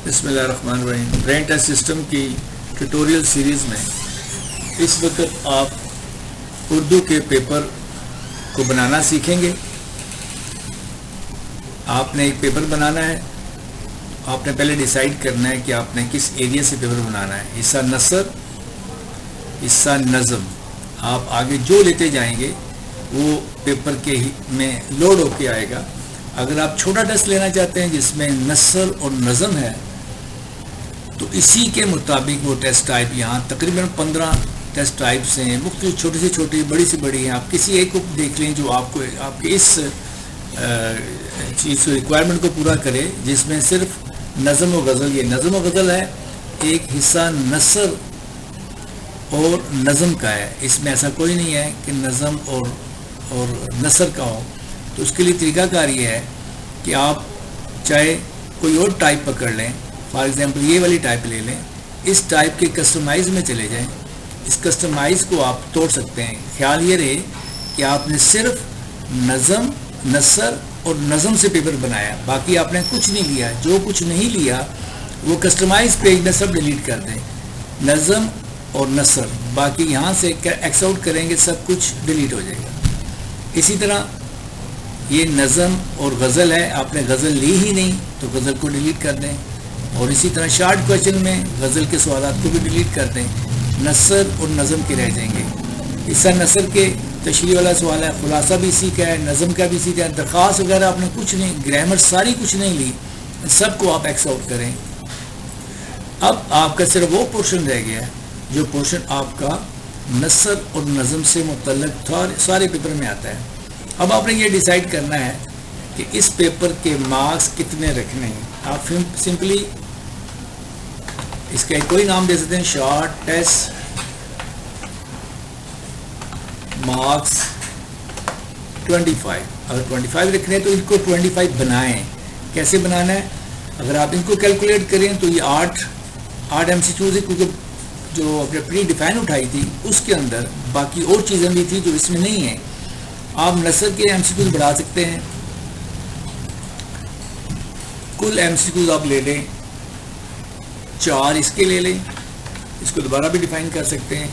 بسم اللہ الرحمن الرحیم۔ برین ٹیسٹ سسٹم کی ٹیوٹوریل سیریز میں اس وقت آپ اردو کے پیپر کو بنانا سیکھیں گے۔ آپ نے ایک پیپر بنانا ہے، آپ نے پہلے ڈیسائیڈ کرنا ہے کہ آپ نے کس ایریا سے پیپر بنانا ہے۔ حصہ نثر، حصہ نظم، آپ آگے جو لیتے جائیں گے وہ پیپر کے میں لوڈ ہو کے آئے گا۔ اگر آپ چھوٹا ٹیسٹ لینا چاہتے ہیں جس میں نثر اور نظم ہے تو اسی کے مطابق وہ ٹیسٹ ٹائپ یہاں تقریباً 15 ٹیسٹ ٹائپس ہیں، مختلف چھوٹی سے چھوٹی بڑی سے بڑی ہیں۔ آپ کسی ایک کو دیکھ لیں جو آپ کو آپ کے اس چیز ریکوائرمنٹ کو پورا کرے، جس میں صرف نظم و غزل، یہ نظم و غزل ہے، ایک حصہ نثر اور نظم کا ہے۔ اس میں ایسا کوئی نہیں ہے کہ نظم اور نثر کا ہو۔ تو اس کے لیے طریقہ کار یہ ہے کہ آپ چاہے کوئی اور ٹائپ پکڑ لیں، فار ایگزامپل یہ والی ٹائپ لے لیں، اس ٹائپ کے کسٹمائز میں چلے جائیں، اس کسٹمائز کو آپ توڑ سکتے ہیں۔ خیال یہ رہے کہ آپ نے صرف نظم، نثر اور نظم سے پیپر بنایا، باقی آپ نے کچھ نہیں لیا۔ جو کچھ نہیں لیا وہ کسٹمائز پیج میں سب ڈیلیٹ کر دیں، نظم اور نثر، باقی یہاں سے ایکس آؤٹ کریں گے سب کچھ ڈیلیٹ ہو جائے گا۔ اسی طرح یہ نظم اور غزل ہے، آپ نے غزل لی ہی نہیں تو غزل کو ڈیلیٹ کر دیں، اور اسی طرح شارٹ کویشچن میں غزل کے سوالات کو بھی ڈیلیٹ کر دیں، نثر اور نظم کے رہ جائیں گے۔ حصہ نثر کے تشریح والا سوال ہے، خلاصہ بھی اسی کا ہے، نظم کا بھی اسی کا ہے، درخواست وغیرہ آپ نے کچھ نہیں، گرامر ساری کچھ نہیں لی، سب کو آپ ایکس آؤٹ کریں۔ اب آپ کا صرف وہ پورشن رہ گیا ہے جو پورشن آپ کا نثر اور نظم سے متعلق سارے پیپر میں آتا ہے۔ اب آپ نے یہ ڈیسائیڈ کرنا ہے کہ اس پیپر کے مارکس کتنے رکھنے ہیں۔ آپ سمپلی اس کا کوئی نام دے سکتے ہیں، شارٹ ٹیسٹ مارکس 25۔ اگر 25 رکھنے ہیں تو ان کو 25 بنائیں۔ کیسے بنانا ہے؟ اگر آپ ان کو کیلکولیٹ کریں تو یہ 8 ایم سی کیوز ہے، کیونکہ جو آپ نے پری ڈیفائن اٹھائی تھی اس کے اندر باقی اور چیزیں بھی تھیں جو اس میں نہیں ہیں۔ آپ نثر کے ایم سی کیوز بڑھا سکتے ہیں، کل ایم سی کیوز آپ لے لیں 4 اس کے لے لیں، اس کو دوبارہ بھی ڈیفائن کر سکتے ہیں۔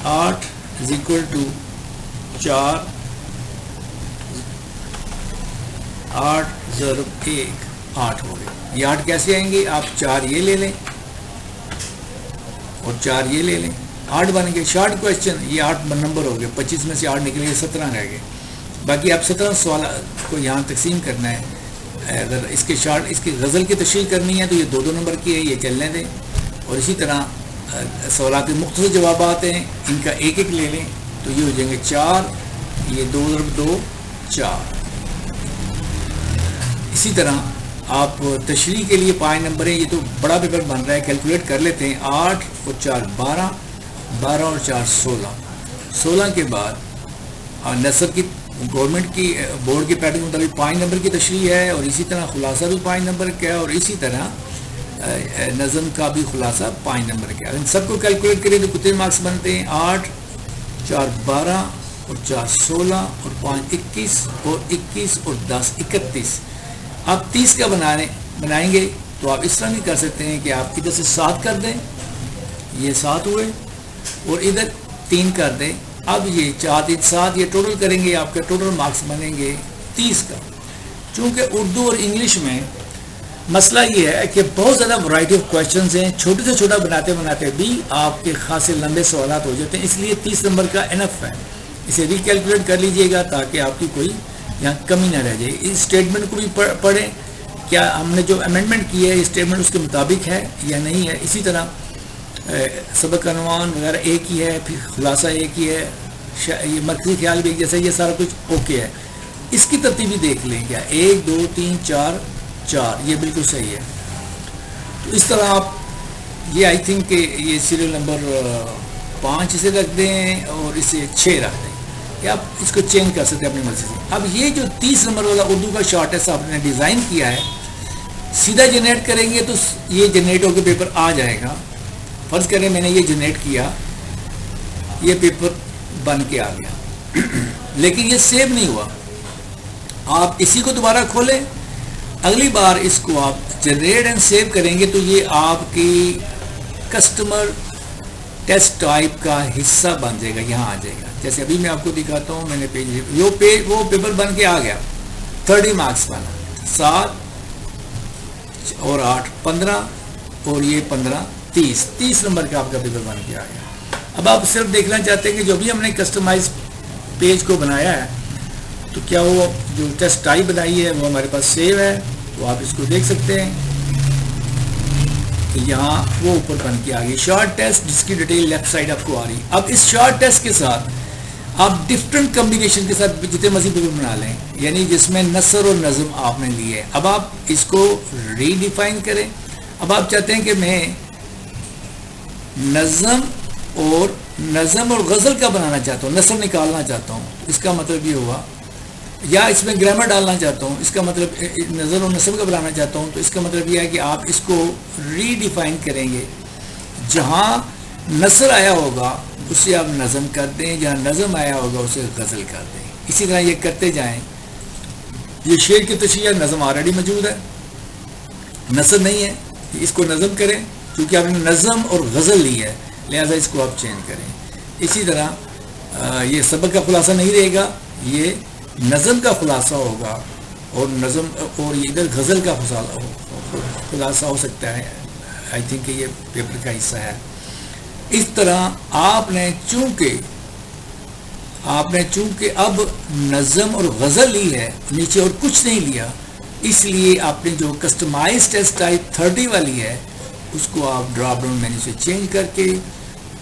8 = 4، 8 ضرب 1 8 ہو گئے۔ یہ 8 کیسے آئیں گے؟ آپ 4 یہ لے لیں اور 4 یہ لے لیں، 8 بن گئے۔ شارٹ کویشچن یہ 8 نمبر ہو گئے، 25 میں سے 8 نکلے گئے، 17 رہ گئے۔ باقی آپ 17 سوال کو یہاں تقسیم کرنا ہے۔ اگر اس کی غزل کی تشریح کرنی ہے تو یہ 2 نمبر کی ہے، یہ چلنے دیں۔ اور اسی طرح سوالات کے مختلف جوابات ہیں، ان کا ایک لے لیں تو یہ ہو جائیں گے 4، یہ 2 ضرب 2 4۔ اسی طرح آپ تشریح کے لیے 5 نمبر ہیں، یہ تو بڑا پیپر بن رہا ہے، کیلکولیٹ کر لیتے ہیں۔ 8 اور 4 12، 12 اور 4 16۔ 16 کے بعد نثر کی گورنمنٹ کی بورڈ کے پیٹرن کے مطابق 5 نمبر کی تشریح ہے، اور اسی طرح خلاصہ بھی 5 نمبر کا ہے، اور اسی طرح نظم کا بھی خلاصہ 5 نمبر کا ہے۔ ان سب کو کیلکولیٹ کریں تو کتنے مارکس بنتے ہیں؟ 8 4 12 اور 4 16 اور 5 21 اور 21 اور 10 31۔ آپ 30 کا بنائیں گے تو آپ اس طرح بھی کر سکتے ہیں کہ آپ ادھر سے 7 کر دیں، یہ 7 ہوئے، اور ادھر 3 کر دیں۔ اب یہ 4 3 7 یہ ٹوٹل کریں گے، آپ کے ٹوٹل مارکس بنیں گے 30 کا۔ چونکہ اردو اور انگلش میں مسئلہ یہ ہے کہ بہت زیادہ ورائٹی آف کویشچنز ہیں، چھوٹے سے چھوٹا بناتے بناتے بھی آپ کے خاصے لمبے سوالات ہو جاتے ہیں، اس لیے 30 نمبر کا انف ہے۔ اسے ری کیلکولیٹ کر لیجئے گا تاکہ آپ کی کوئی یہاں کمی نہ رہ جائے۔ اس اسٹیٹمنٹ کو بھی پڑھیں، کیا ہم نے جو امینڈمنٹ کی ہے اسٹیٹمنٹ اس کے مطابق ہے یا نہیں ہے۔ اسی طرح سبق عنوان وغیرہ ایک ہی ہے، پھر خلاصہ ایک ہی ہے، یہ مرکزی خیال بھی ایک جیسا، یہ سارا کچھ اوکے ہے۔ اس کی ترتیب بھی دیکھ لیں، کیا 1 2 3 4 4، یہ بالکل صحیح ہے۔ تو اس طرح آپ یہ آئی تھنک کہ یہ سیریل نمبر 5 اسے رکھ دیں اور اسے 6 رکھ دیں، یا آپ اس کو چینج کر سکتے ہیں اپنی مرضی سے۔ اب یہ جو 30 نمبر والا اردو کا شارٹ ٹیسٹ آپ نے ڈیزائن کیا ہے، سیدھا جنریٹ کریں گے تو یہ جنریٹ ہو کے پیپر آ جائے گا۔ فرض کریں میں نے یہ جنریٹ کیا، یہ پیپر بن کے آ گیا، لیکن یہ سیو نہیں ہوا۔ آپ اسی کو دوبارہ کھولیں اگلی بار اس کو آپ جنریٹ اینڈ سیو کریں گے تو یہ آپ کی کسٹمر ٹیسٹ ٹائپ کا حصہ بن جائے گا، یہاں آ جائے گا. جیسے ابھی میں آپ کو دکھاتا ہوں، میں نے وہ پیپر بن کے آ گیا، 30 مارکس والا، 7 اور 8 15 اور یہ 15 30 نمبر کا آپ کا پیپر بن کے آ گیا. اب آپ صرف دیکھنا چاہتے ہیں کہ جو بھی ہم نے کسٹمائز پیج کو بنایا ہے تو کیا وہ جو ٹیسٹ ٹائپ بنائی ہے وہ ہمارے پاس سیو ہے. تو آپ اس کو دیکھ سکتے ہیں کہ یہاں وہ اوپر بن کے آ گئی شارٹ ٹیسٹ، جس کی ڈیٹیل لیفٹ سائڈ آپ کو آ رہی. اب اس شارٹ ٹیسٹ کے ساتھ آپ ڈفرینٹ کمبینیشن کے ساتھ جتنے مزید پیپر بنا لیں، یعنی جس میں نثر اور نظم آپ نے لی ہے. اب آپ اس کو ری ڈیفائن کریں. اب آپ چاہتے ہیں کہ میں نظم اور غزل کا بنانا چاہتا ہوں، نثر نکالنا چاہتا ہوں، اس کا مطلب یہ ہوا، یا اس میں گرامر ڈالنا چاہتا ہوں، اس کا مطلب نظر اور نثر کا بنانا چاہتا ہوں، تو اس کا مطلب یہ ہے کہ آپ اس کو ری ڈیفائن کریں گے. جہاں نثر آیا ہوگا اسے آپ نظم کر دیں، جہاں نظم آیا ہوگا اسے غزل کر دیں. اسی طرح یہ کرتے جائیں. یہ شعر کی تشریح نظم آلریڈی موجود ہے، نثر نہیں ہے، اس کو نظم کریں کیونکہ آپ نے نظم اور غزل لی ہے، لہذا اس کو آپ چینج کریں. اسی طرح یہ سبق کا خلاصہ نہیں رہے گا، یہ نظم کا خلاصہ ہوگا، اور نظم اور ادھر غزل کا خلاصہ ہو سکتا ہے. آئی تھنک کہ یہ پیپر کا حصہ ہے. اس طرح آپ نے چونکہ اب نظم اور غزل لی ہے، نیچے اور کچھ نہیں لیا، اس لیے آپ نے جو کسٹمائز ٹیسٹ ٹائپ 30 والی ہے اس کو آپ ڈراپ ڈاؤن مینیو سے چینج کر کے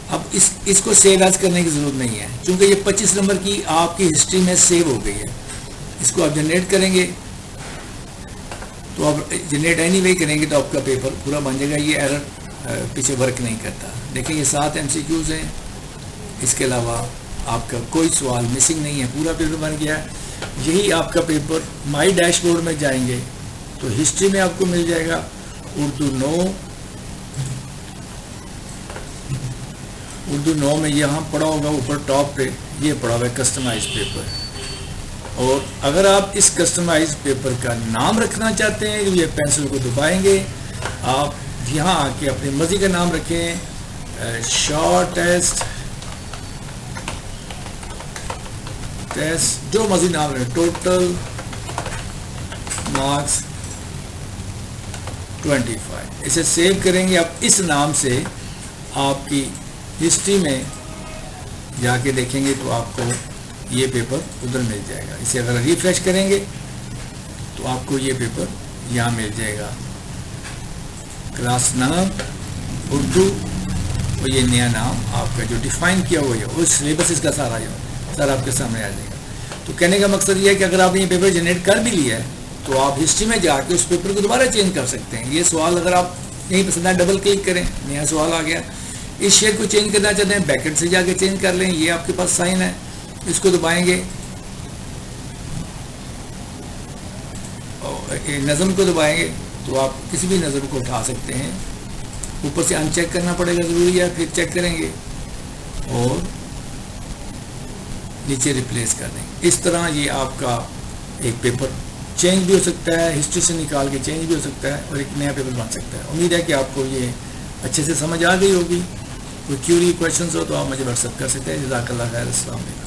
اب اس کو سیو ایز کرنے کی ضرورت نہیں ہے، چونکہ یہ 25 نمبر کی آپ کی ہسٹری میں سیو ہو گئی ہے. اس کو آپ جنریٹ کریں گے تو آپ جنریٹ اینی وے کریں گے تو آپ کا پیپر پورا بن جائے گا. یہ ایرر پیچھے ورک نہیں کرتا. دیکھیں یہ 7 MCQs ہیں، اس کے علاوہ آپ کا کوئی سوال مسنگ نہیں ہے، پورا پیپر بن گیا ہے. یہی آپ کا پیپر مائی ڈیش بورڈ میں جائیں گے تو ہسٹری میں آپ کو مل جائے گا اردو 9 میں یہاں پڑا ہوگا اوپر ٹاپ پہ، یہ پڑا ہوا ہے کسٹمائز پیپر. اور اگر آپ اس کسٹمائز پیپر کا نام رکھنا چاہتے ہیں تو یہ پینسل کو دبائیں گے، آپ یہاں آ کے اپنی مرضی کا نام رکھیں، شارٹ ٹیسٹ جو مرضی نام رکھیں، ٹوٹل مارکس 25. اسے سیو کریں گے. اب اس نام سے آپ کی ہسٹری میں جا کے دیکھیں گے تو آپ کو یہ پیپر ادھر مل جائے گا. اسے اگر ریفریش کریں گے تو آپ کو یہ پیپر یہاں مل جائے گا، کلاس نام اردو، اور یہ نیا نام آپ کا جو ڈیفائن کیا ہوا ہے وہ سلیبس اس کا سارا آپ کے سامنے آ جائے گا. تو کہنے کا مقصد یہ ہے کہ اگر آپ نے یہ پیپر جنریٹ کر بھی لیا ہے تو آپ ہسٹری میں جا کے اس پیپر کو دوبارہ چینج کر سکتے ہیں. یہ سوال اگر آپ نہیں پسند ہے ڈبل کلک کریں، نیا سوال آ گیا. اس شیئر کو چینج کرنا چاہتے ہیں بیکٹ سے جا کے چینج کر لیں، یہ آپ کے پاس سائن ہے، اس کو دبائیں گے، نظم کو دبائیں گے تو آپ کسی بھی نظم کو اٹھا سکتے ہیں. اوپر سے ان چیک کرنا پڑے گا، ضروری ہے، پھر چیک کریں گے اور نیچے ریپلیس کر دیں. اس طرح یہ آپ کا ایک پیپر چینج بھی ہو سکتا ہے، ہسٹری سے نکال کے چینج بھی ہو سکتا ہے اور ایک نیا پیپر بن سکتا ہے. امید ہے کہ آپ کو یہ اچھے سے سمجھ آ گئی ہوگی. کوئی کیوری کویشچنز ہو تو آپ مجھے واٹس ایپ کر سکتے ہیں. جزاک اللہ خیر. السلام علیکم.